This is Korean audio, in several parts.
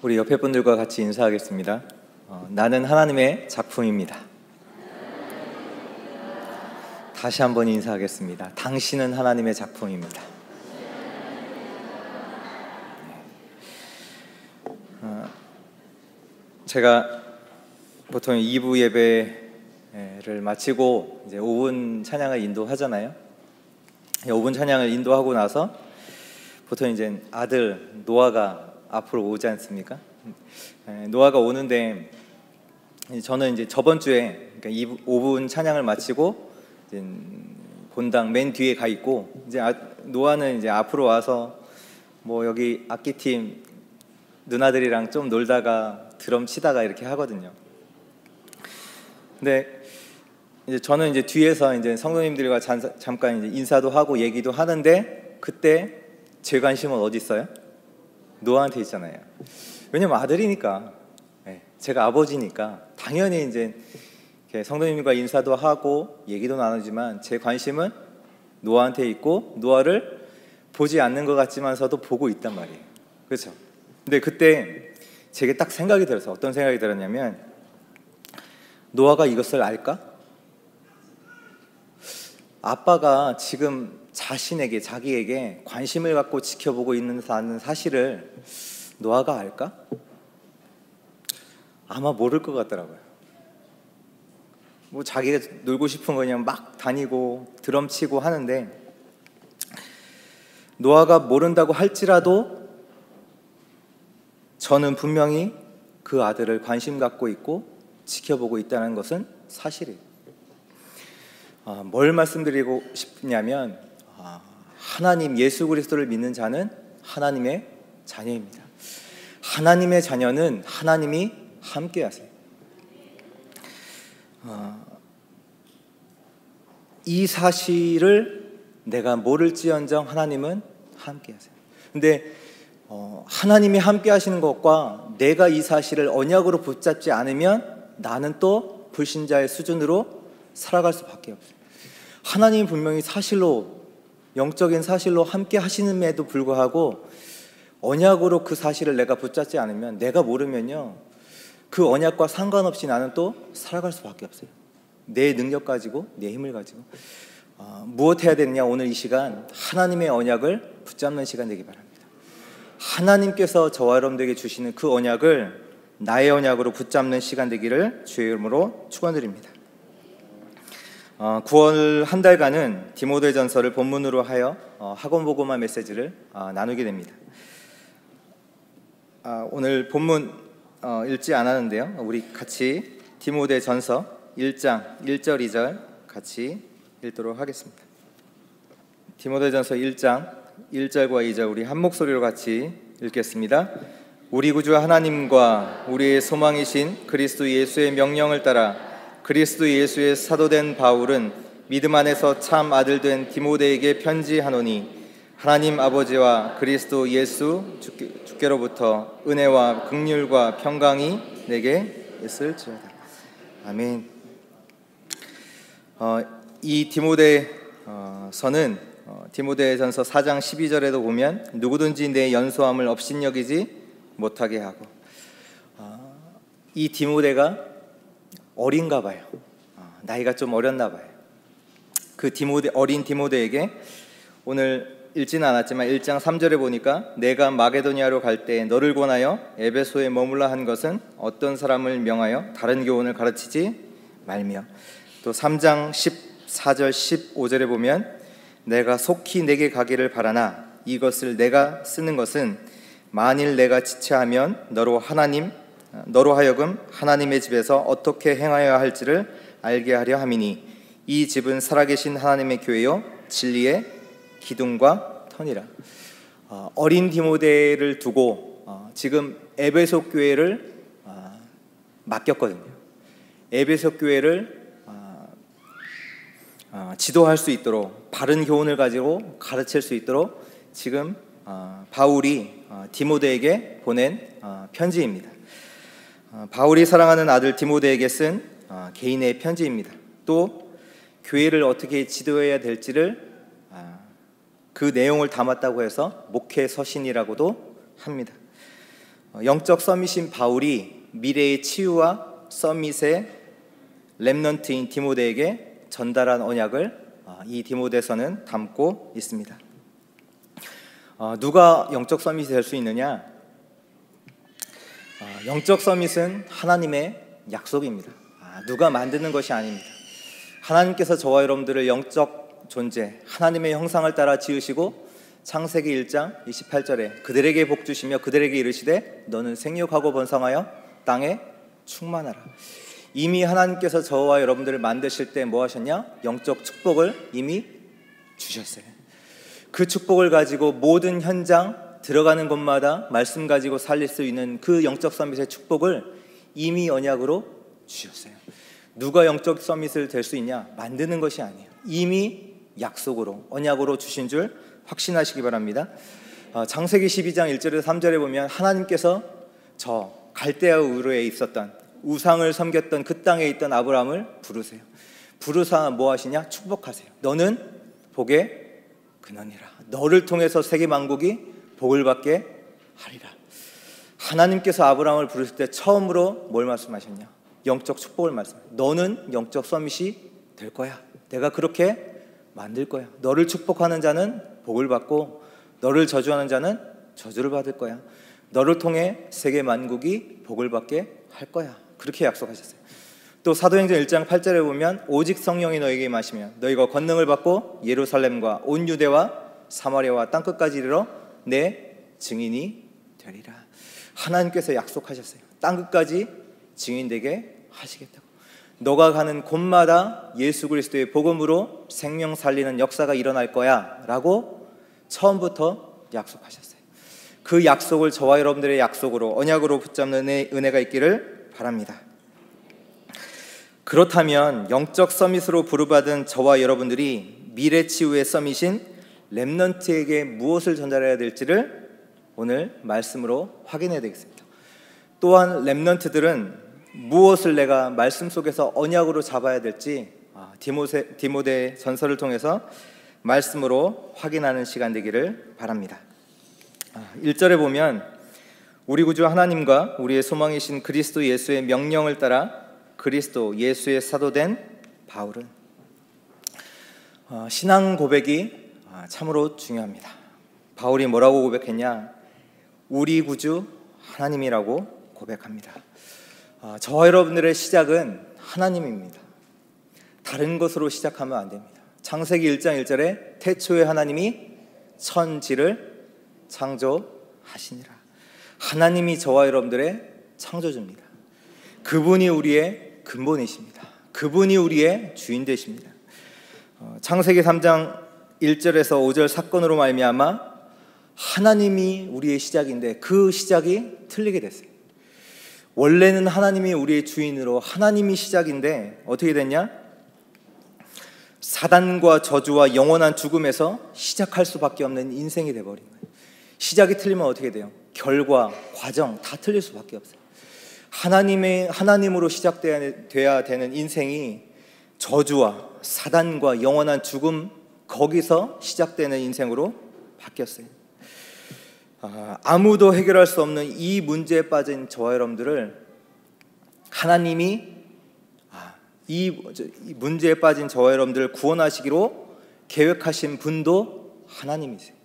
우리 옆에 분들과 같이 인사하겠습니다. 나는 하나님의 작품입니다. 다시 한번 인사하겠습니다. 당신은 하나님의 작품입니다. 제가 보통 2부 예배를 마치고 이제 5분 찬양을 인도하잖아요. 5분 찬양을 인도하고 나서 보통 이제 아들 노아가 앞으로 오지 않습니까? 노아가 오는데 저는 이제 저번 주에 그러니까 5분 찬양을 마치고 이제 본당 맨 뒤에 가 있고 이제 노아는 이제 앞으로 와서 뭐 여기 악기팀 누나들이랑 좀 놀다가 드럼 치다가 이렇게 하거든요. 근데 이제 저는 이제 뒤에서 이제 성도님들과 잠깐 이제 인사도 하고 얘기도 하는데 그때 제 관심은 어디 있어요? 노아한테 있잖아요. 왜냐면 아들이니까, 제가 아버지니까 당연히 이제 성도님과 인사도 하고 얘기도 나누지만 제 관심은 노아한테 있고 노아를 보지 않는 것 같지만서도 보고 있단 말이에요. 그렇죠? 근데 그때 제게 딱 생각이 들어서 어떤 생각이 들었냐면 노아가 이것을 알까? 아빠가 지금 자기에게 관심을 갖고 지켜보고 있는 사실을 노아가 알까? 아마 모를 것 같더라고요. 뭐 자기가 놀고 싶은 거 그냥 막 다니고 드럼 치고 하는데 노아가 모른다고 할지라도 저는 분명히 그 아들을 관심 갖고 있고 지켜보고 있다는 것은 사실이에요. 뭘 말씀드리고 싶냐면 하나님 예수 그리스도를 믿는 자는 하나님의 자녀입니다. 하나님의 자녀는 하나님이 함께 하세요. 이 사실을 내가 모를지언정 하나님은 함께 하세요. 근데 하나님이 함께 하시는 것과 내가 이 사실을 언약으로 붙잡지 않으면 나는 또 불신자의 수준으로 살아갈 수밖에 없어요. 하나님이 분명히 사실로 영적인 사실로 함께 하시는에도 불구하고 언약으로 그 사실을 내가 붙잡지 않으면 내가 모르면요 그 언약과 상관없이 나는 또 살아갈 수밖에 없어요. 내 능력 가지고 내 힘을 가지고 무엇 해야 되느냐. 오늘 이 시간 하나님의 언약을 붙잡는 시간 되기 바랍니다. 하나님께서 저와 여러분들에게 주시는 그 언약을 나의 언약으로 붙잡는 시간 되기를 주의 이름으로 축원드립니다. 9월 한 달간은 디모데전서를 본문으로 하여 학원 복음화 메시지를 나누게 됩니다. 오늘 본문 읽지 않았는데요. 우리 같이 디모데전서 1장 1절 2절 같이 읽도록 하겠습니다. 디모데전서 1장 1절과 2절 우리 한 목소리로 같이 읽겠습니다. 우리 구주 하나님과 우리의 소망이신 그리스도 예수의 명령을 따라 그리스도 예수의 사도된 바울은 믿음 안에서 참 아들 된 디모데에게 편지하노니 하나님 아버지와 그리스도 예수 주께로부터 은혜와 긍휼과 평강이 내게 있을지어다. 아멘. 이 디모데서는 디모데전서 4장 12절에도 보면 누구든지 내 연소함을 업신여기지 못하게 하고 이 디모데가 어린가 봐요. 나이가 좀 어렸나 봐요. 그 어린 디모데에게 오늘 읽지는 않았지만 1장 3절에 보니까 내가 마게도니아로 갈 때 너를 권하여 에베소에 머물라 한 것은 어떤 사람을 명하여 다른 교훈을 가르치지 말며 또 3장 14절 15절에 보면 내가 속히 내게 가기를 바라나 이것을 내가 쓰는 것은 만일 내가 지체하면 너로 하여금 하나님의 집에서 어떻게 행하여야 할지를 알게 하려 함이니 이 집은 살아계신 하나님의 교회요 진리의 기둥과 터니라. 어린 디모데를 두고 지금 에베소 교회를 맡겼거든요. 에베소 교회를 지도할 수 있도록 바른 교훈을 가지고 가르칠 수 있도록 지금 바울이 디모데에게 보낸 편지입니다. 바울이 사랑하는 아들 디모데에게 쓴 개인의 편지입니다. 또 교회를 어떻게 지도해야 될지를 그 내용을 담았다고 해서 목회 서신이라고도 합니다. 영적 서밋인 바울이 미래의 치유와 서밋의 렘넌트인 디모데에게 전달한 언약을 이 디모데서는 담고 있습니다. 누가 영적 서밋이 될 수 있느냐? 영적 서밋은 하나님의 약속입니다. 누가 만드는 것이 아닙니다. 하나님께서 저와 여러분들을 영적 존재, 하나님의 형상을 따라 지으시고 창세기 1장 28절에 그들에게 복 주시며 그들에게 이르시되 너는 생육하고 번성하여 땅에 충만하라. 이미 하나님께서 저와 여러분들을 만드실 때 뭐 하셨냐? 영적 축복을 이미 주셨어요. 그 축복을 가지고 모든 현장 들어가는 곳마다 말씀 가지고 살릴 수 있는 그 영적 서밋의 축복을 이미 언약으로 주셨어요. 누가 영적 서밋을 될 수 있냐? 만드는 것이 아니에요. 이미 약속으로 언약으로 주신 줄 확신하시기 바랍니다. 창세기 12장 1절에서 3절에 보면 하나님께서 저 갈대아 우르에 있었던 우상을 섬겼던 그 땅에 있던 아브라함을 부르세요. 부르사 뭐 하시냐? 축복하세요. 너는 복의 근원이라. 너를 통해서 세계 만국이 복을 받게 하리라. 하나님께서 아브라함을 부르실 때 처음으로 뭘 말씀하셨냐? 영적 축복을 말씀하셨어요. 너는 영적 서밋이 될 거야. 내가 그렇게 만들 거야. 너를 축복하는 자는 복을 받고 너를 저주하는 자는 저주를 받을 거야. 너를 통해 세계 만국이 복을 받게 할 거야. 그렇게 약속하셨어요. 또 사도행전 1장 8절에 보면 오직 성령이 너에게 임하시면 너희가 권능을 받고 예루살렘과 온 유대와 사마리아와 땅끝까지 이르러 내 증인이 되리라. 하나님께서 약속하셨어요. 땅끝까지 증인되게 하시겠다고. 너가 가는 곳마다 예수 그리스도의 복음으로 생명 살리는 역사가 일어날 거야 라고 처음부터 약속하셨어요. 그 약속을 저와 여러분들의 약속으로 언약으로 붙잡는 은혜가 있기를 바랍니다. 그렇다면 영적 서밋으로 부르받은 저와 여러분들이 미래 치유의 서밋인 렘넌트에게 무엇을 전달해야 될지를 오늘 말씀으로 확인해야 되겠습니다. 또한 렘넌트들은 무엇을 내가 말씀 속에서 언약으로 잡아야 될지 디모데 전서를 통해서 말씀으로 확인하는 시간 되기를 바랍니다. 1절에 보면 우리 구주 하나님과 우리의 소망이신 그리스도 예수의 명령을 따라 그리스도 예수의 사도된 바울은 신앙 고백이 참으로 중요합니다. 바울이 뭐라고 고백했냐? 우리 구주 하나님이라고 고백합니다. 저와 여러분들의 시작은 하나님입니다. 다른 것으로 시작하면 안 됩니다. 창세기 1장 1절에 태초에 하나님이 천지를 창조하시니라. 하나님이 저와 여러분들의 창조주입니다. 그분이 우리의 근본이십니다. 그분이 우리의 주인 되십니다. 창세기 3장 1절에서 5절 사건으로 말미암아 하나님이 우리의 시작인데 그 시작이 틀리게 됐어요. 원래는 하나님이 우리의 주인으로 하나님이 시작인데 어떻게 됐냐? 사단과 저주와 영원한 죽음에서 시작할 수밖에 없는 인생이 돼버린 거예요. 시작이 틀리면 어떻게 돼요? 결과, 과정 다 틀릴 수밖에 없어요. 하나님으로 시작돼야 되는 인생이 저주와 사단과 영원한 죽음 거기서 시작되는 인생으로 바뀌었어요. 아무도 해결할 수 없는 이 문제에 빠진 저와 여러분들을 하나님이 이 문제에 빠진 저와 여러분들을 구원하시기로 계획하신 분도 하나님이세요.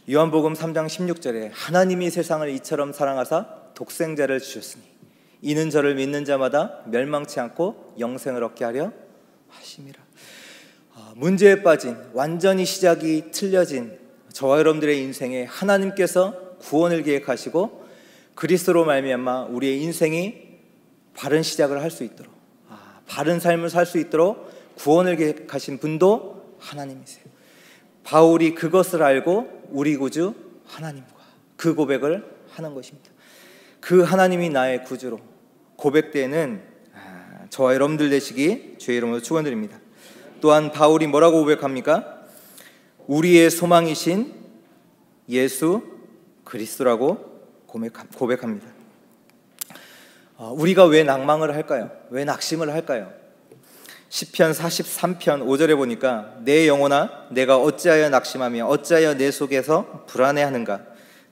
요한복음 3장 16절에 하나님이 세상을 이처럼 사랑하사 독생자를 주셨으니 이는 저를 믿는 자마다 멸망치 않고 영생을 얻게 하려 하심이라. 문제에 빠진 완전히 시작이 틀려진 저와 여러분들의 인생에 하나님께서 구원을 계획하시고 그리스도로 말미암아 우리의 인생이 바른 시작을 할 수 있도록 바른 삶을 살 수 있도록 구원을 계획하신 분도 하나님이세요. 바울이 그것을 알고 우리 구주 하나님과 그 고백을 하는 것입니다. 그 하나님이 나의 구주로 고백되는 저와 여러분들 되시기 주의 이름으로 축원드립니다. 또한 바울이 뭐라고 고백합니까? 우리의 소망이신 예수 그리스도라고 고백합니다. 우리가 왜 낭망을 할까요? 왜 낙심을 할까요? 시편 43편 5절에 보니까 내 영혼아 내가 어찌하여 낙심하며 어찌하여 내 속에서 불안해하는가?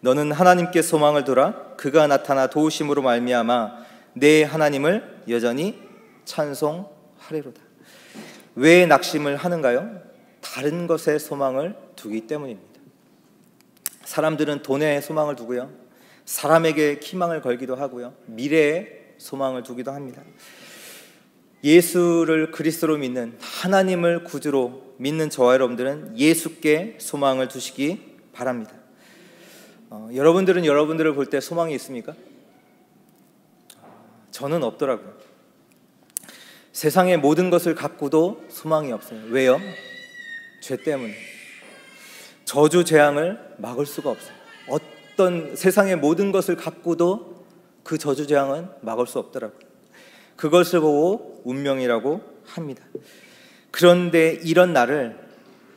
너는 하나님께 소망을 두라. 그가 나타나 도우심으로 말미암아 내 하나님을 여전히 찬송하리로다. 왜 낙심을 하는가요? 다른 것에 소망을 두기 때문입니다. 사람들은 돈에 소망을 두고요, 사람에게 희망을 걸기도 하고요, 미래에 소망을 두기도 합니다. 예수를 그리스도로 믿는, 하나님을 구주로 믿는 저와 여러분들은 예수께 소망을 두시기 바랍니다. 여러분들은 여러분들을 볼 때 소망이 있습니까? 저는 없더라고요. 세상의 모든 것을 갖고도 소망이 없어요. 왜요? 죄 때문에. 저주 재앙을 막을 수가 없어요. 어떤 세상의 모든 것을 갖고도 그 저주 재앙은 막을 수 없더라고요. 그것을 보고 운명이라고 합니다. 그런데 이런 나를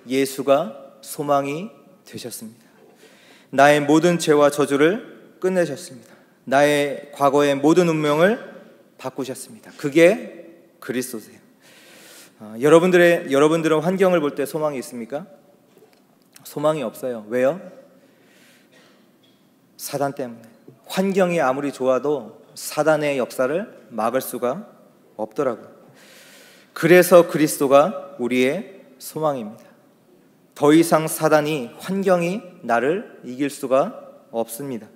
예수가 소망이 되셨습니다. 나의 모든 죄와 저주를 끝내셨습니다. 나의 과거의 모든 운명을 바꾸셨습니다. 그게 그리스도세요. 여러분들은 환경을 볼 때 소망이 있습니까? 소망이 없어요. 왜요? 사단 때문에. 환경이 아무리 좋아도 사단의 역사를 막을 수가 없더라고요. 그래서 그리스도가 우리의 소망입니다. 더 이상 사단이, 환경이 나를 이길 수가 없습니다.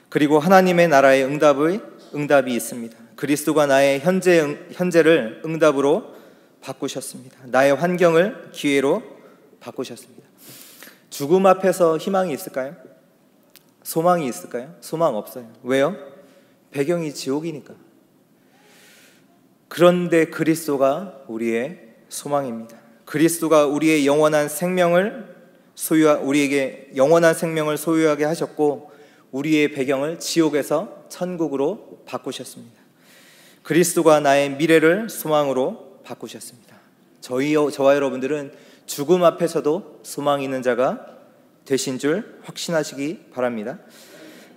그리고 하나님의 나라의 응답이 있습니다. 그리스도가 나의 현재를 응답으로 바꾸셨습니다. 나의 환경을 기회로 바꾸셨습니다. 죽음 앞에서 희망이 있을까요? 소망이 있을까요? 소망 없어요. 왜요? 배경이 지옥이니까. 그런데 그리스도가 우리의 소망입니다. 그리스도가 우리의 영원한 생명을 우리에게 영원한 생명을 소유하게 하셨고, 우리의 배경을 지옥에서 천국으로 바꾸셨습니다. 그리스도가 나의 미래를 소망으로 바꾸셨습니다. 저와 여러분들은 죽음 앞에서도 소망 있는 자가 되신 줄 확신하시기 바랍니다.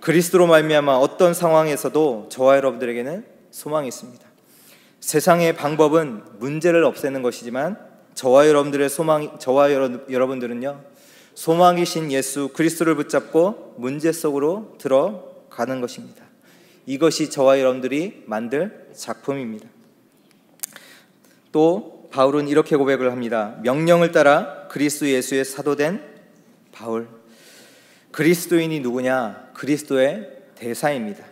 그리스도로 말미암아 어떤 상황에서도 저와 여러분들에게는 소망이 있습니다. 세상의 방법은 문제를 없애는 것이지만 저와 여러분들은요, 소망이신 예수 그리스도를 붙잡고 문제 속으로 들어가는 것입니다. 이것이 저와 여러분들이 만들 작품입니다. 또 바울은 이렇게 고백을 합니다. 명령을 따라 그리스도 예수의 사도된 바울. 그리스도인이 누구냐? 그리스도의 대사입니다.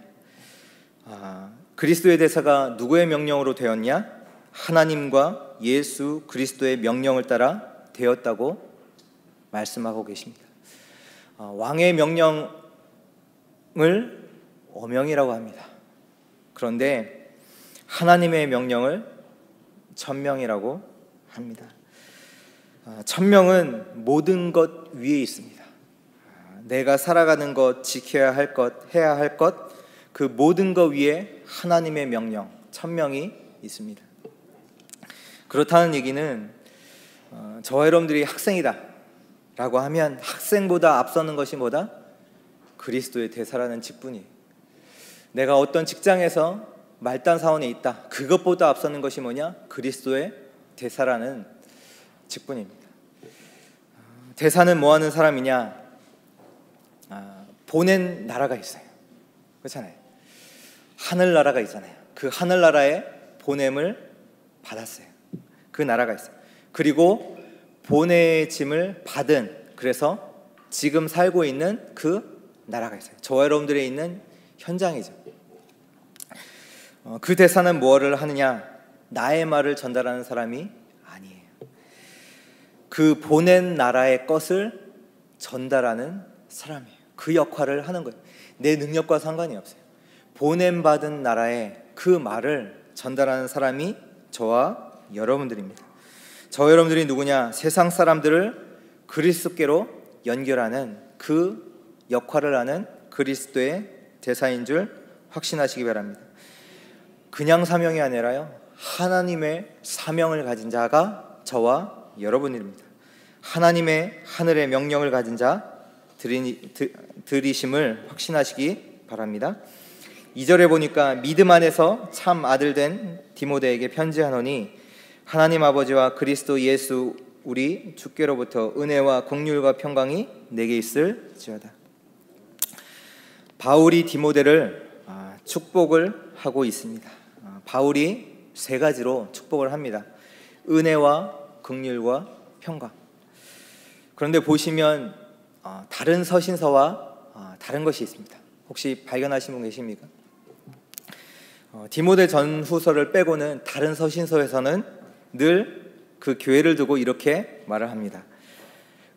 그리스도의 대사가 누구의 명령으로 되었냐? 하나님과 예수 그리스도의 명령을 따라 되었다고 말씀하고 계십니다. 왕의 명령을 어명이라고 합니다. 그런데 하나님의 명령을 천명이라고 합니다. 천명은 모든 것 위에 있습니다. 내가 살아가는 것, 지켜야 할 것, 해야 할 것, 그 모든 것 위에 하나님의 명령, 천명이 있습니다. 그렇다는 얘기는 저와 여러분들이 학생이다 라고 하면 학생보다 앞서는 것이 뭐다? 그리스도의 대사라는 직분이에요. 내가 어떤 직장에서 말단 사원에 있다, 그것보다 앞서는 것이 뭐냐? 그리스도의 대사라는 직분입니다. 대사는 뭐 하는 사람이냐? 보낸 나라가 있어요. 그렇잖아요. 하늘나라가 있잖아요. 그 하늘나라에 보냄을 받았어요. 그 나라가 있어요. 그리고 보내짐을 받은, 그래서 지금 살고 있는 그 나라가 있어요. 저와 여러분들이 있는 현장이죠. 그 대사는 뭐를 하느냐? 나의 말을 전달하는 사람이 아니에요. 그 보낸 나라의 것을 전달하는 사람이에요. 그 역할을 하는 거예요. 내 능력과 상관이 없어요. 보냄받은 나라의 그 말을 전달하는 사람이 저와 여러분들입니다. 저와 여러분들이 누구냐? 세상 사람들을 그리스도께로 연결하는 그 역할을 하는 그리스도의 대사인 줄 확신하시기 바랍니다. 그냥 사명이 아니라요, 하나님의 사명을 가진 자가 저와 여러분입니다. 하나님의 하늘의 명령을 가진 자 들이심을 확신하시기 바랍니다. 2절에 보니까 믿음 안에서 참 아들 된 디모데에게 편지하노니 하나님 아버지와 그리스도 예수 우리 주께로부터 은혜와 긍휼과 평강이 내게 있을지어다. 바울이 디모데를 축복을 하고 있습니다. 바울이 세 가지로 축복을 합니다. 은혜와 긍휼과 평강. 그런데 보시면 다른 서신서와 다른 것이 있습니다. 혹시 발견하신 분 계십니까? 디모데 전후서를 빼고는 다른 서신서에서는 늘 그 교회를 두고 이렇게 말을 합니다.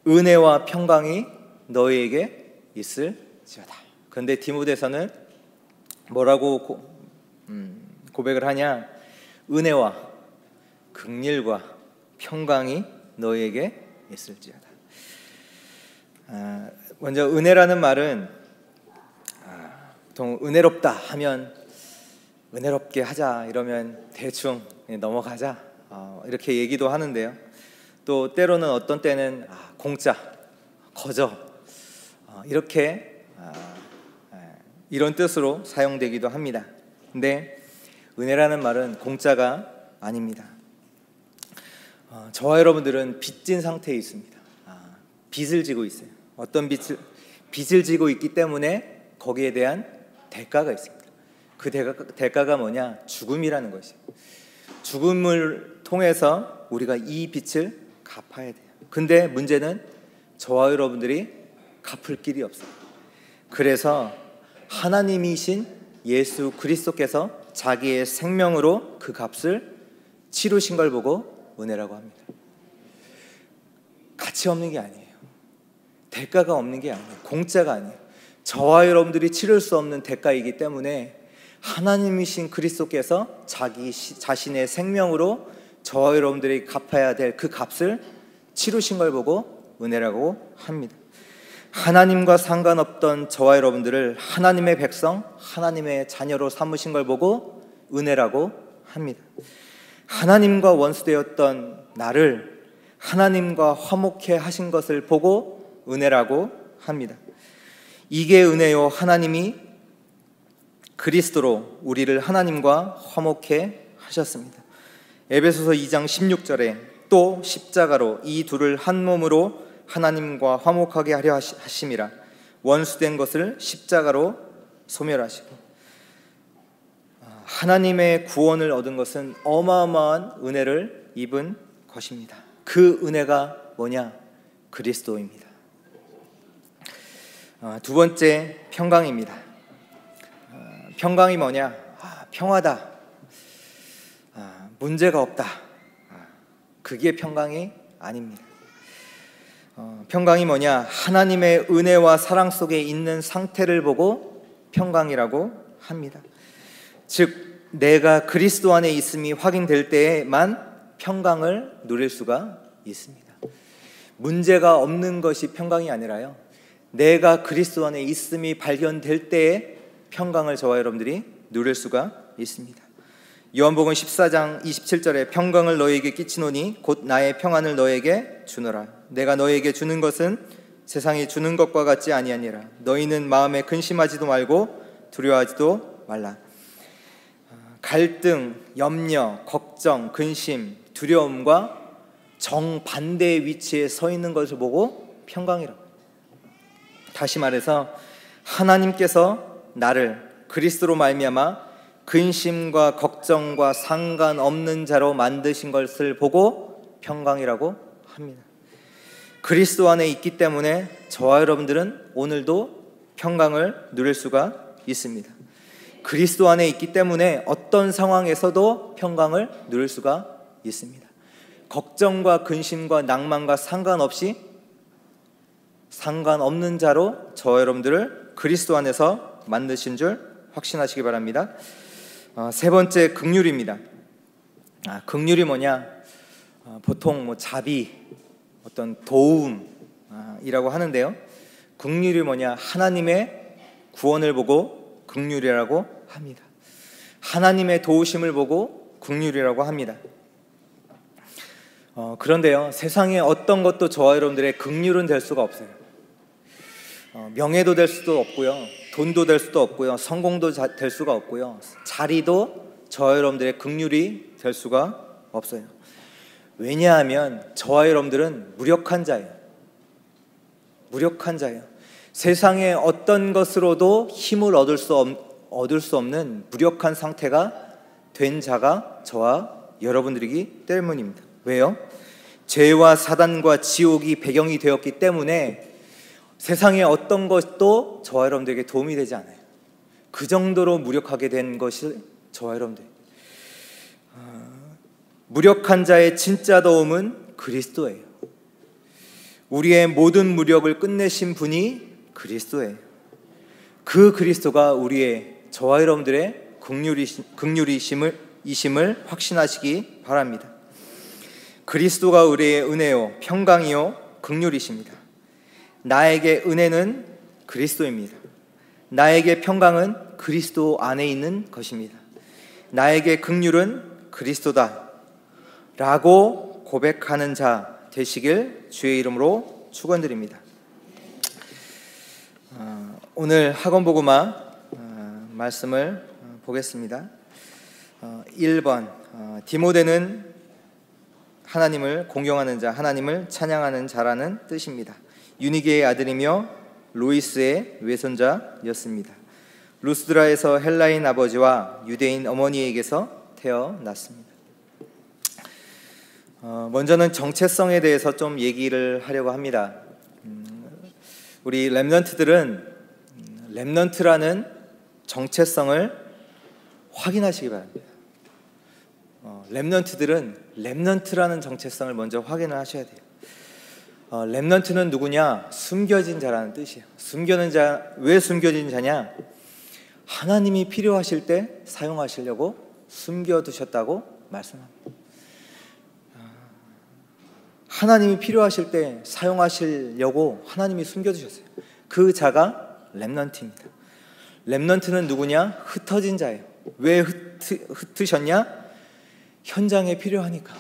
은혜와 평강이 너희에게 있을지어다. 그런데 디모데서는 뭐라고 고백을 하냐? 은혜와 긍휼과 평강이 너희에게 있을지어다. 먼저 은혜라는 말은 보통 은혜롭다 하면 은혜롭게 하자 이러면 대충 넘어가자 이렇게 얘기도 하는데요. 또 때로는 어떤 때는 공짜, 거저 이렇게 이런 뜻으로 사용되기도 합니다. 근데 은혜라는 말은 공짜가 아닙니다. 저와 여러분들은 빚진 상태에 있습니다. 빚을 지고 있어요. 어떤 빚을 지고 있기 때문에 거기에 대한 대가가 있습니다. 그 대가가 뭐냐? 죽음이라는 것이에요. 죽음을 통해서 우리가 이 빚을 갚아야 돼요. 근데 문제는 저와 여러분들이 갚을 길이 없어요. 그래서 하나님이신 예수 그리스도께서 자기의 생명으로 그 값을 치르신 걸 보고 은혜라고 합니다. 가치 없는 게 아니에요. 대가가 없는 게 아니에요. 공짜가 아니에요. 저와 여러분들이 치를 수 없는 대가이기 때문에 하나님이신 그리스도께서 자기 자신의 생명으로 저와 여러분들이 갚아야 될 그 값을 치르신 걸 보고 은혜라고 합니다. 하나님과 상관없던 저와 여러분들을 하나님의 백성, 하나님의 자녀로 삼으신 걸 보고 은혜라고 합니다. 하나님과 원수되었던 나를 하나님과 화목해 하신 것을 보고 은혜라고 합니다. 이게 은혜요, 하나님이 그리스도로 우리를 하나님과 화목해 하셨습니다. 에베소서 2장 16절에 또 십자가로 이 둘을 한 몸으로 하나님과 화목하게 하려 하심이라. 원수된 것을 십자가로 소멸하시고. 하나님의 구원을 얻은 것은 어마어마한 은혜를 입은 것입니다. 그 은혜가 뭐냐? 그리스도입니다. 두 번째, 평강입니다. 평강이 뭐냐? 평화다, 문제가 없다, 그게 평강이 아닙니다. 평강이 뭐냐? 하나님의 은혜와 사랑 속에 있는 상태를 보고 평강이라고 합니다. 즉 내가 그리스도 안에 있음이 확인될 때에만 평강을 누릴 수가 있습니다. 문제가 없는 것이 평강이 아니라요, 내가 그리스도 안에 있음이 발견될 때에 평강을 저와 여러분들이 누릴 수가 있습니다. 요한복음 14장 27절에 평강을 너희에게 끼치노니 곧 나의 평안을 너희에게 주노라. 내가 너희에게 주는 것은 세상이 주는 것과 같지 아니하니라. 너희는 마음에 근심하지도 말고 두려워하지도 말라. 갈등, 염려, 걱정, 근심, 두려움과 정반대의 위치에 서 있는 것을 보고 평강이라고. 다시 말해서 하나님께서 나를 그리스도로 말미암아 근심과 걱정과 상관없는 자로 만드신 것을 보고 평강이라고 합니다. 그리스도 안에 있기 때문에 저와 여러분들은 오늘도 평강을 누릴 수가 있습니다. 그리스도 안에 있기 때문에 어떤 상황에서도 평강을 누릴 수가 있습니다. 걱정과 근심과 낭만과 상관없는 자로 저와 여러분들을 그리스도 안에서 만드신 줄 확신하시기 바랍니다. 세 번째, 긍휼입니다. 긍휼이 뭐냐? 보통 자비, 어떤 도움이라고 하는데요, 긍휼이 뭐냐? 하나님의 구원을 보고 긍휼이라고 합니다. 하나님의 도우심을 보고 긍휼이라고 합니다. 그런데요, 세상에 어떤 것도 저와 여러분들의 긍휼은 될 수가 없어요. 명예도 될 수도 없고요, 돈도 될 수도 없고요, 성공도 될 수가 없고요, 자리도 저와 여러분들의 긍휼이 될 수가 없어요. 왜냐하면 저와 여러분들은 무력한 자예요. 세상의 어떤 것으로도 힘을 얻을 수 없는 무력한 상태가 된 자가 저와 여러분들이기 때문입니다. 왜요? 죄와 사단과 지옥이 배경이 되었기 때문에 세상의 어떤 것도 저와 여러분들에게 도움이 되지 않아요. 그 정도로 무력하게 된 것이 저와 여러분들. 무력한 자의 진짜 도움은 그리스도예요. 우리의 모든 무력을 끝내신 분이 그리스도예요. 그 그리스도가 우리의 저와 여러분들의 긍휼이심을 확신하시기 바랍니다. 그리스도가 우리의 은혜요 평강이요 긍휼이십니다. 나에게 은혜는 그리스도입니다. 나에게 평강은 그리스도 안에 있는 것입니다. 나에게 긍휼은 그리스도다 라고 고백하는 자 되시길 주의 이름으로 축원드립니다. 오늘 학원복음화 말씀을 보겠습니다. 1번 디모데는 하나님을 공경하는 자, 하나님을 찬양하는 자라는 뜻입니다. 유니게의 아들이며 로이스의 외손자였습니다. 루스드라에서 헬라인 아버지와 유대인 어머니에게서 태어났습니다. 먼저는 정체성에 대해서 좀 얘기를 하려고 합니다. 우리 렘넌트들은 렘넌트라는 정체성을 확인하시기 바랍니다. 렘넌트들은 렘넌트라는 정체성을 먼저 확인을 하셔야 돼요. 렘넌트는 누구냐? 숨겨진 자라는 뜻이에요. 숨겨진 자, 왜 숨겨진 자냐? 하나님이 필요하실 때 사용하시려고 숨겨두셨다고 말씀합니다. 하나님이 필요하실 때 사용하시려고 하나님이 숨겨두셨어요. 그 자가 렘넌트입니다. 렘넌트는 누구냐? 흩어진 자예요. 왜 흩으셨냐? 현장에 필요하니까.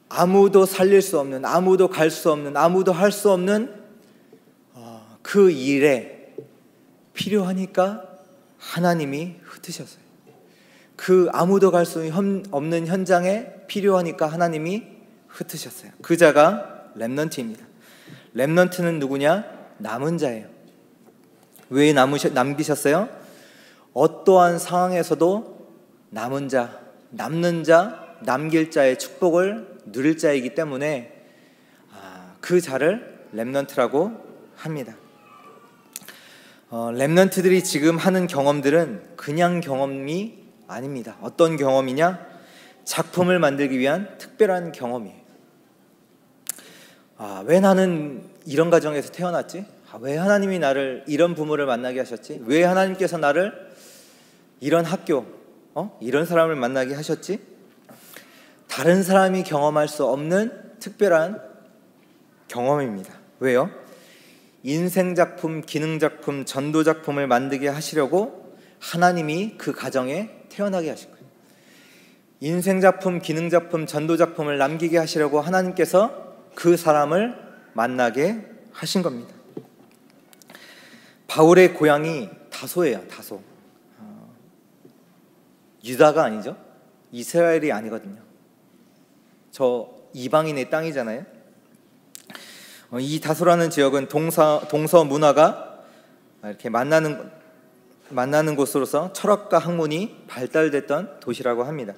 아무도 살릴 수 없는, 아무도 갈 수 없는, 아무도 할 수 없는 그 일에 필요하니까 하나님이 흩으셨어요. 그 아무도 갈 수 없는 현장에 필요하니까 하나님이 흩으셨어요. 그 자가 렘넌트입니다. 렘넌트는 누구냐? 남은 자예요. 왜 남기셨어요? 어떠한 상황에서도 남은 자, 남는 자, 남길 자의 축복을 누릴 자이기 때문에 그 자를 렘넌트라고 합니다. 렘넌트들이 지금 하는 경험들은 그냥 경험이 아닙니다. 어떤 경험이냐? 작품을 만들기 위한 특별한 경험이에요. 왜 나는 이런 가정에서 태어났지? 왜 하나님이 나를 이런 부모를 만나게 하셨지? 왜 하나님께서 나를 이런 학교, 이런 사람을 만나게 하셨지? 다른 사람이 경험할 수 없는 특별한 경험입니다. 왜요? 인생작품, 기능작품, 전도작품을 만들게 하시려고 하나님이 그 가정에 태어나게 하신 거예요. 인생작품, 기능작품, 전도작품을 남기게 하시려고 하나님께서 그 사람을 만나게 하신 겁니다. 바울의 고향이 다소예요. 다소. 유다가 아니죠. 이스라엘이 아니거든요. 저 이방인의 땅이잖아요. 이 다소라는 지역은 동서 문화가 이렇게 만나는 곳으로서 철학과 학문이 발달됐던 도시라고 합니다.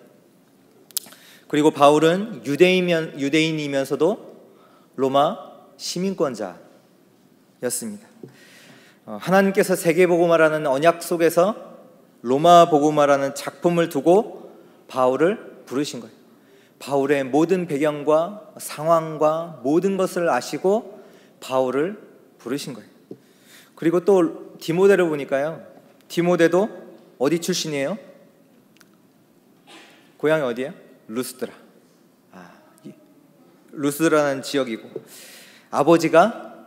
그리고 바울은 유대인이면서도 로마 시민권자였습니다. 하나님께서 세계복음화라는 언약 속에서 로마 복음화라는 작품을 두고 바울을 부르신 거예요. 바울의 모든 배경과 상황과 모든 것을 아시고 바울을 부르신 거예요. 그리고 또 디모데를 보니까요, 디모데도 어디 출신이에요? 고향이 어디예요? 루스드라. 루스드라는 지역이고, 아버지가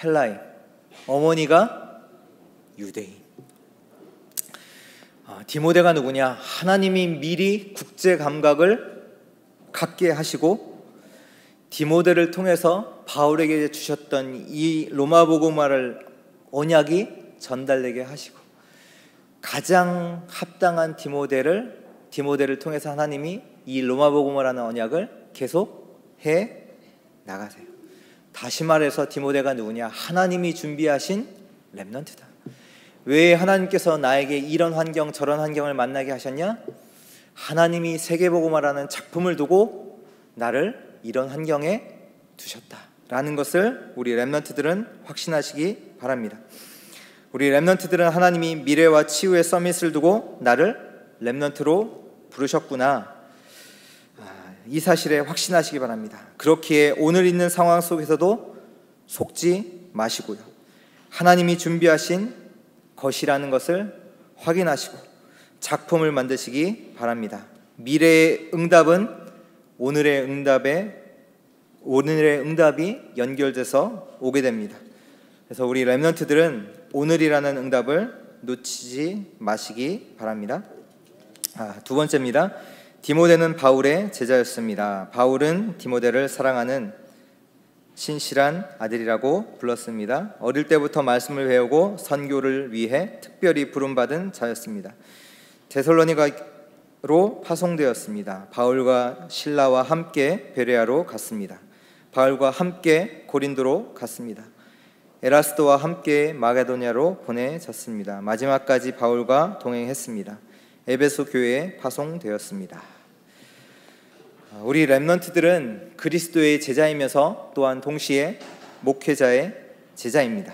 헬라인, 어머니가 유대인. 디모데가 누구냐? 하나님이 미리 국제 감각을 갖게 하시고 디모데를 통해서 바울에게 주셨던 이 로마 복음화를 언약이 전달되게 하시고, 가장 합당한 디모데를 통해서 하나님이 이 로마 복음화라는 언약을 계속 해 나가세요. 다시 말해서 디모데가 누구냐? 하나님이 준비하신 렘넌트다. 왜 하나님께서 나에게 이런 환경 저런 환경을 만나게 하셨냐? 하나님이 세계복음화라는 작품을 두고 나를 이런 환경에 두셨다라는 것을 우리 렘넌트들은 확신하시기 바랍니다. 우리 렘넌트들은 하나님이 미래와 치유의 서밋을 두고 나를 렘넌트로 부르셨구나, 이 사실에 확신하시기 바랍니다. 그렇기에 오늘 있는 상황 속에서도 속지 마시고요, 하나님이 준비하신 것이라는 것을 확인하시고 작품을 만드시기 바랍니다. 미래의 응답은 오늘의 응답이 연결돼서 오게 됩니다. 그래서 우리 렘넌트들은 오늘이라는 응답을 놓치지 마시기 바랍니다. 두 번째입니다. 디모데는 바울의 제자였습니다. 바울은 디모데를 사랑하는 신실한 아들이라고 불렀습니다. 어릴 때부터 말씀을 배우고 선교를 위해 특별히 부름받은 자였습니다. 데살로니가로 파송되었습니다. 바울과 실라와 함께 베레아로 갔습니다. 바울과 함께 고린도로 갔습니다. 에라스도와 함께 마게도냐로 보내졌습니다. 마지막까지 바울과 동행했습니다. 에베소 교회에 파송되었습니다. 우리 렘넌트들은 그리스도의 제자이면서 또한 동시에 목회자의 제자입니다.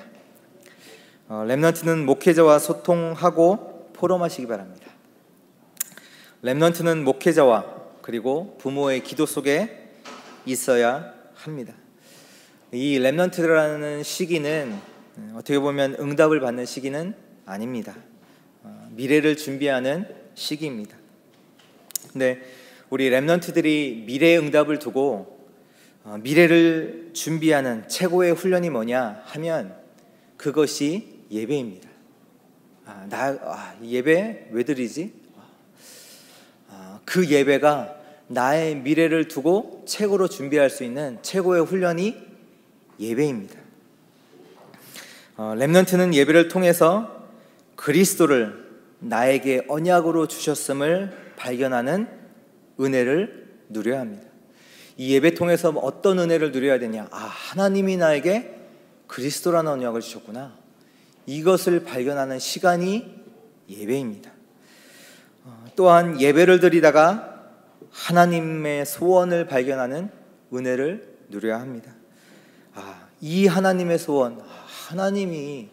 렘넌트는 목회자와 소통하고 포럼하시기 바랍니다. 렘넌트는 목회자와 그리고 부모의 기도 속에 있어야 합니다. 이 렘넌트라는 시기는 어떻게 보면 응답을 받는 시기는 아닙니다. 미래를 준비하는 시기입니다. 근데 우리 렘넌트들이 미래의 응답을 두고 미래를 준비하는 최고의 훈련이 뭐냐 하면 그것이 예배입니다. 예배 왜 드리지? 그 예배가 나의 미래를 두고 최고로 준비할 수 있는 최고의 훈련이 예배입니다. 렘넌트는 예배를 통해서 그리스도를 나에게 언약으로 주셨음을 발견하는 은혜를 누려야 합니다. 이 예배 통해서 어떤 은혜를 누려야 되냐? 하나님이 나에게 그리스도라는 언약을 주셨구나. 이것을 발견하는 시간이 예배입니다. 또한 예배를 드리다가 하나님의 소원을 발견하는 은혜를 누려야 합니다. 이 하나님의 소원, 하나님이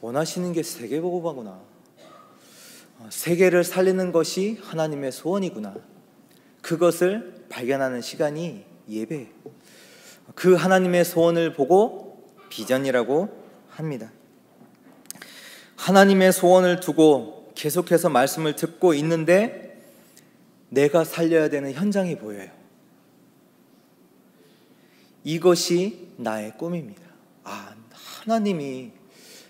원하시는 게 세계복음화구나. 세계를 살리는 것이 하나님의 소원이구나. 그것을 발견하는 시간이 예배예요. 그 하나님의 소원을 보고 비전이라고 합니다. 하나님의 소원을 두고 계속해서 말씀을 듣고 있는데 내가 살려야 되는 현장이 보여요. 이것이 나의 꿈입니다. 하나님이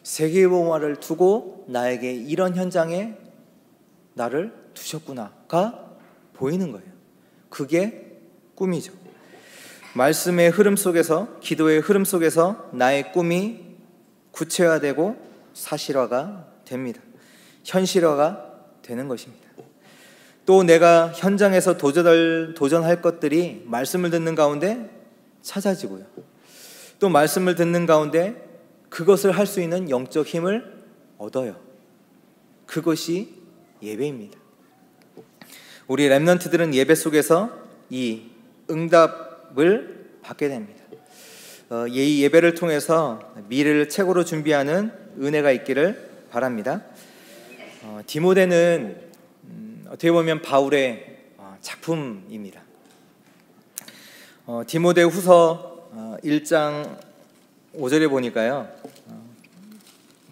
세계복음화를 두고 나에게 이런 현장에 나를 두셨구나가 보이는 거예요. 그게 꿈이죠. 말씀의 흐름 속에서, 기도의 흐름 속에서 나의 꿈이 구체화되고 사실화가 됩니다. 현실화가 되는 것입니다. 또 내가 현장에서 도전할 것들이 말씀을 듣는 가운데 찾아지고요. 또 말씀을 듣는 가운데 그것을 할 수 있는 영적 힘을 얻어요. 그것이 예배입니다. 우리 렘넌트들은 예배 속에서 이 응답을 받게 됩니다. 이 예배를 통해서 미래를 최고로 준비하는 은혜가 있기를 바랍니다. 디모데는 어떻게 보면 바울의 작품입니다. 디모데 후서 1장 5절에 보니까요,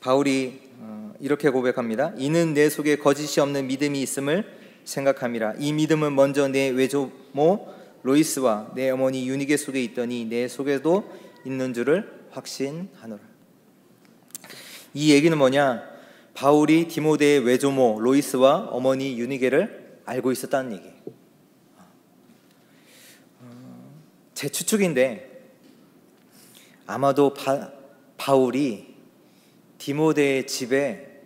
바울이 이렇게 고백합니다. 이는 내 속에 거짓이 없는 믿음이 있음을 생각함이라. 이 믿음은 먼저 내 외조모 로이스와 내 어머니 유니게 속에 있더니 내 속에도 있는 줄을 확신하노라. 이 얘기는 뭐냐? 바울이 디모데의 외조모 로이스와 어머니 유니게를 알고 있었다는 얘기예요. 제 추측인데 아마도 바울이 디모데의 집에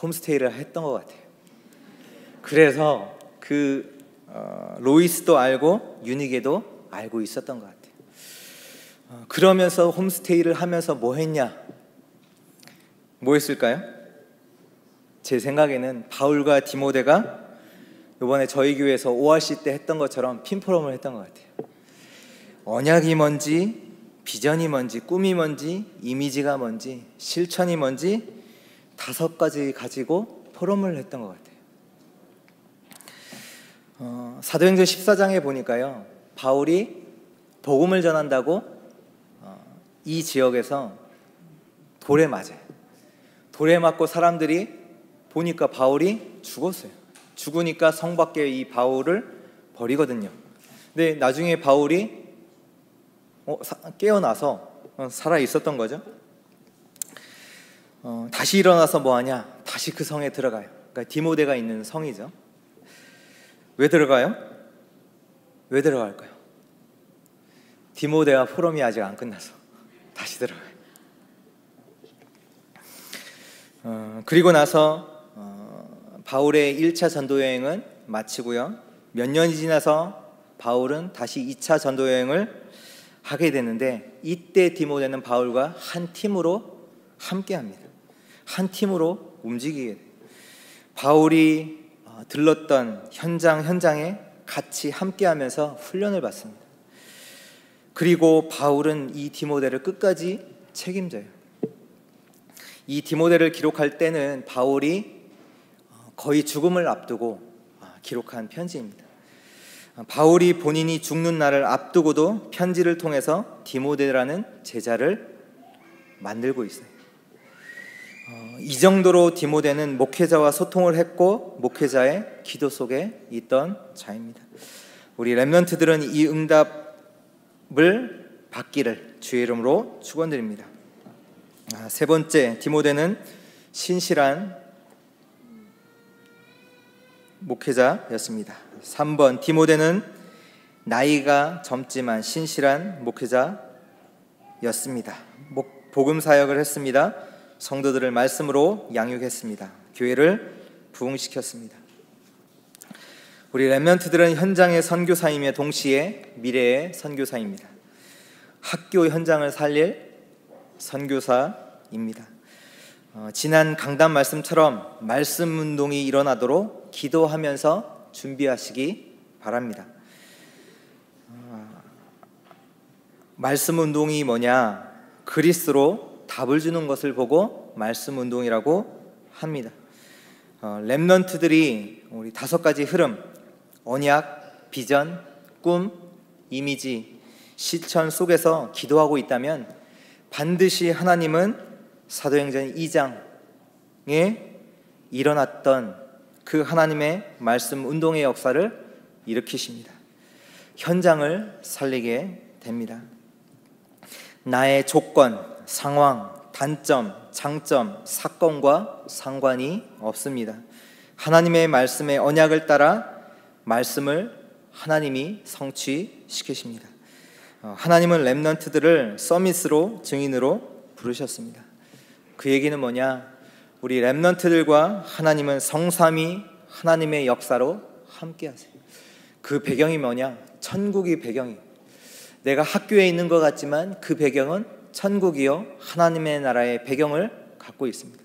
홈스테이를 했던 것 같아요. 그래서 로이스도 알고 유니게도 알고 있었던 것 같아요. 그러면서 홈스테이를 하면서 뭐 했냐? 뭐 했을까요? 제 생각에는 바울과 디모데가 이번에 저희 교회에서 오아시 때 했던 것처럼 핀포럼을 했던 것 같아요. 언약이 뭔지, 비전이 뭔지, 꿈이 뭔지, 이미지가 뭔지, 실천이 뭔지 5가지 가지고 포럼을 했던 것 같아요. 사도행전 14장에 보니까요, 바울이 복음을 전한다고 이 지역에서 돌에 맞아요. 돌에 맞고 사람들이 보니까 바울이 죽었어요. 죽으니까 성 밖에 이 바울을 버리거든요. 근데 나중에 바울이 깨어나서 살아 있었던 거죠. 다시 일어나서 뭐 하냐? 다시 그 성에 들어가요. 그러니까 디모데가 있는 성이죠. 왜 들어가요? 왜 들어갈까요? 디모데와 포럼이 아직 안 끝나서 다시 들어가요. 그리고 나서 바울의 1차 전도 여행은 마치고요, 몇 년이 지나서 바울은 다시 2차 전도 여행을 하게 되는데, 이때 디모데는 바울과 한 팀으로 함께 합니다. 한 팀으로 움직이게 돼요. 바울이 들렀던 현장에 같이 함께 하면서 훈련을 받습니다. 그리고 바울은 이 디모데를 끝까지 책임져요. 이 디모데를 기록할 때는 바울이 거의 죽음을 앞두고 기록한 편지입니다. 바울이 본인이 죽는 날을 앞두고도 편지를 통해서 디모데라는 제자를 만들고 있어요. 이 정도로 디모데는 목회자와 소통을 했고 목회자의 기도 속에 있던 자입니다. 우리 렘넌트들은 이 응답을 받기를 주의 이름으로 축원드립니다. 세 번째, 디모데는 신실한 목회자였습니다. 3번, 디모데는 나이가 젊지만 신실한 목회자였습니다. 복음 사역을 했습니다. 성도들을 말씀으로 양육했습니다. 교회를 부흥시켰습니다. 우리 렘넌트들은 현장의 선교사이며 동시에 미래의 선교사입니다. 학교 현장을 살릴 선교사입니다. 지난 강단 말씀처럼 말씀 운동이 일어나도록 기도하면서 준비하시기 바랍니다. 말씀 운동이 뭐냐? 그리스로 답을 주는 것을 보고 말씀 운동이라고 합니다. 렘넌트들이 우리 5가지 흐름, 언약, 비전, 꿈, 이미지, 실천 속에서 기도하고 있다면 반드시 하나님은 사도행전 2장에 일어났던 그 하나님의 말씀 운동의 역사를 일으키십니다. 현장을 살리게 됩니다. 나의 조건, 상황, 단점, 장점, 사건과 상관이 없습니다. 하나님의 말씀의 언약을 따라 말씀을 하나님이 성취시키십니다. 하나님은 렘넌트들을 서밋으로, 증인으로 부르셨습니다. 그 얘기는 뭐냐? 우리 렘넌트들과 하나님은 성삼위 하나님의 역사로 함께 하세요. 그 배경이 뭐냐? 천국이 배경이에요. 내가 학교에 있는 것 같지만 그 배경은 천국이요 하나님의 나라의 배경을 갖고 있습니다.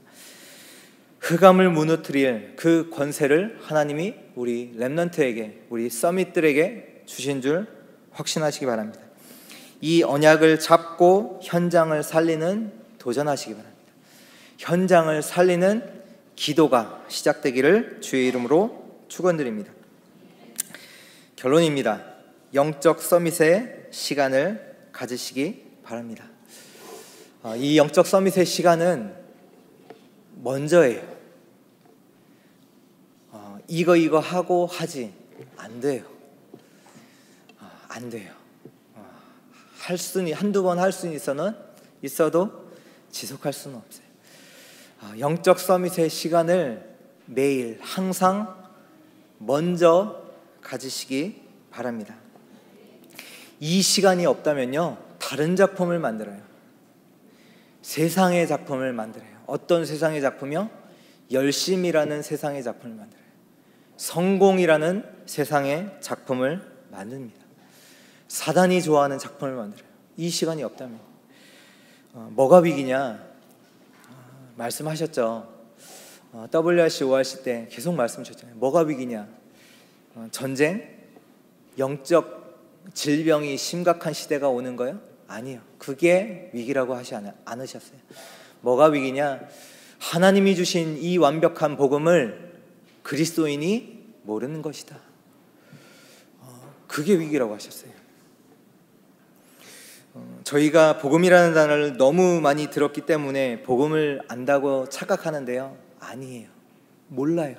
흑암을 무너뜨릴 그 권세를 하나님이 우리 렘넌트에게, 우리 서밋들에게 주신 줄 확신하시기 바랍니다. 이 언약을 잡고 현장을 살리는 도전하시기 바랍니다. 현장을 살리는 기도가 시작되기를 주의 이름으로 축원드립니다. 결론입니다. 영적 서밋의 시간을 가지시기 바랍니다. 이 영적 서밋의 시간은 먼저예요. 이거 하고 하지 안 돼요. 안 돼요. 한두 번 할 수는 있어도 지속할 수는 없어요. 영적 서밋의 시간을 매일 항상 먼저 가지시기 바랍니다. 이 시간이 없다면요, 다른 작품을 만들어요. 세상의 작품을 만들어요. 어떤 세상의 작품이요? 열심이라는 세상의 작품을 만들어요. 성공이라는 세상의 작품을 만듭니다. 사단이 좋아하는 작품을 만들어요. 이 시간이 없다면 뭐가 위기냐? 말씀하셨죠. WRC, ORC 때 계속 말씀 주셨잖아요. 뭐가 위기냐? 전쟁? 영적 질병이 심각한 시대가 오는 거예요? 아니요. 그게 위기라고 하지 않으셨어요. 뭐가 위기냐? 하나님이 주신 이 완벽한 복음을 그리스도인이 모르는 것이다. 그게 위기라고 하셨어요. 저희가 복음이라는 단어를 너무 많이 들었기 때문에 복음을 안다고 착각하는데요, 아니에요. 몰라요.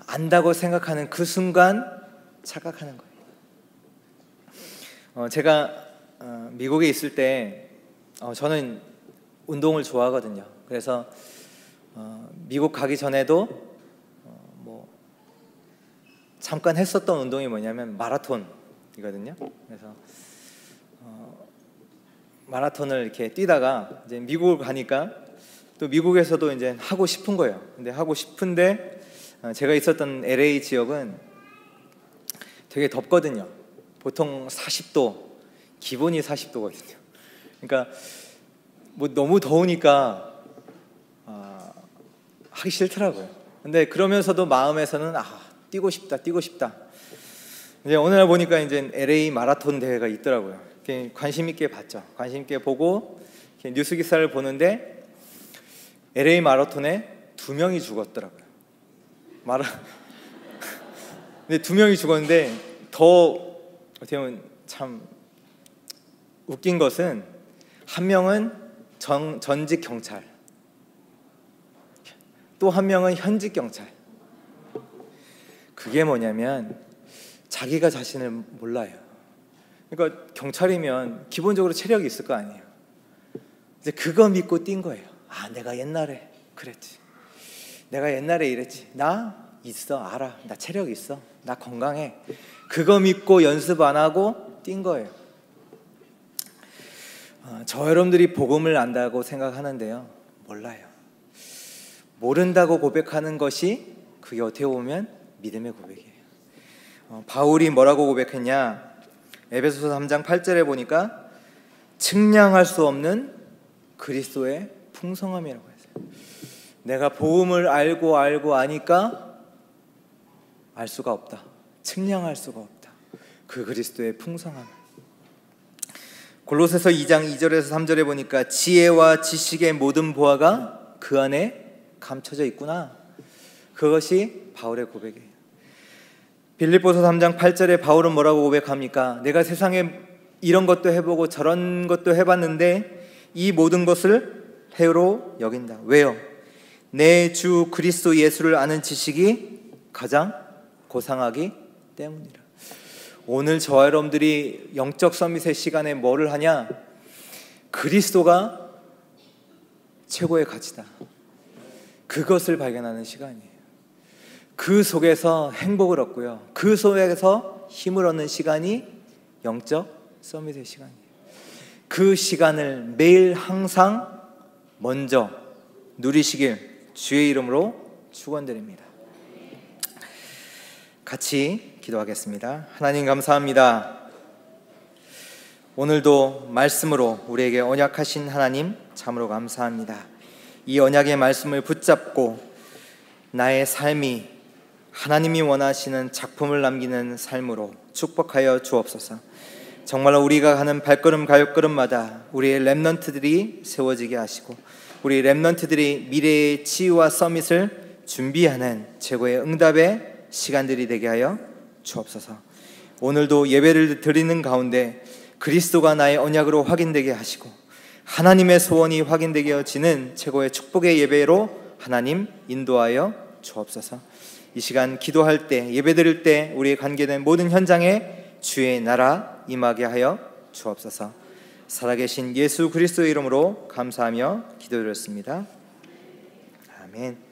안다고 생각하는 그 순간 착각하는 거예요. 제가 미국에 있을 때 저는 운동을 좋아하거든요. 그래서 미국 가기 전에도 잠깐 했었던 운동이 뭐냐면 마라톤이거든요. 그래서 마라톤을 이렇게 뛰다가 이제 미국을 가니까 또 미국에서도 이제 하고 싶은 거예요. 근데 하고 싶은데 제가 있었던 LA 지역은 되게 덥거든요. 보통 40도, 기본이 40도거든요. 그러니까 뭐 너무 더우니까 하기 싫더라고요. 근데 그러면서도 마음에서는 뛰고 싶다. 이제 어느 날 보니까 이제 LA 마라톤 대회가 있더라고요. 관심 있게 봤죠. 관심 있게 보고 뉴스 기사를 보는데 LA 마라톤에 2명이 죽었더라고요. 근데 2명이 죽었는데 더 어떻게 보면 참 웃긴 것은 한 명은 전직 경찰, 또 한 명은 현직 경찰. 그게 뭐냐면 자기가 자신을 몰라요. 그러니까 경찰이면 기본적으로 체력이 있을 거 아니에요. 이제 그거 믿고 뛴 거예요. 내가 옛날에 그랬지. 내가 옛날에 이랬지. 나 있어, 알아. 나 체력 있어. 나 건강해. 그거 믿고 연습 안 하고 뛴 거예요. 저 여러분들이 복음을 안다고 생각하는데요, 몰라요. 모른다고 고백하는 것이 그게 어떻게 보면 믿음의 고백이에요. 바울이 뭐라고 고백했냐? 에베소서 3장 8절에 보니까 측량할 수 없는 그리스도의 풍성함이라고 했어요. 내가 복음을 알고 아니까 알 수가 없다. 측량할 수가 없다. 그 그리스도의 풍성함. 골로새서 2장 2절에서 3절에 보니까 지혜와 지식의 모든 보화가 그 안에 감춰져 있구나. 그것이 바울의 고백이에요. 빌립보서 3장 8절에 바울은 뭐라고 고백합니까? 내가 세상에 이런 것도 해보고 저런 것도 해봤는데 이 모든 것을 해로 여긴다. 왜요? 내 주 그리스도 예수를 아는 지식이 가장 고상하기 때문이라. 오늘 저와 여러분들이 영적 서밋의 시간에 뭐를 하냐? 그리스도가 최고의 가치다. 그것을 발견하는 시간이에요. 그 속에서 행복을 얻고요, 그 속에서 힘을 얻는 시간이 영적 서밋의 시간이에요. 그 시간을 매일 항상 먼저 누리시길 주의 이름으로 축원드립니다. 같이 기도하겠습니다. 하나님 감사합니다. 오늘도 말씀으로 우리에게 언약하신 하나님 참으로 감사합니다. 이 언약의 말씀을 붙잡고 나의 삶이 하나님이 원하시는 작품을 남기는 삶으로 축복하여 주옵소서. 정말로 우리가 가는 발걸음마다 우리의 렘넌트들이 세워지게 하시고 우리 렘넌트들이 미래의 치유와 서밋을 준비하는 최고의 응답의 시간들이 되게 하여 주옵소서. 오늘도 예배를 드리는 가운데 그리스도가 나의 언약으로 확인되게 하시고 하나님의 소원이 확인되어지는 최고의 축복의 예배로 하나님 인도하여 주옵소서. 이 시간 기도할 때, 예배 드릴 때 우리의 관계된 모든 현장에 주의 나라 임하게 하여 주옵소서. 살아계신 예수 그리스도의 이름으로 감사하며 기도드렸습니다. 아멘.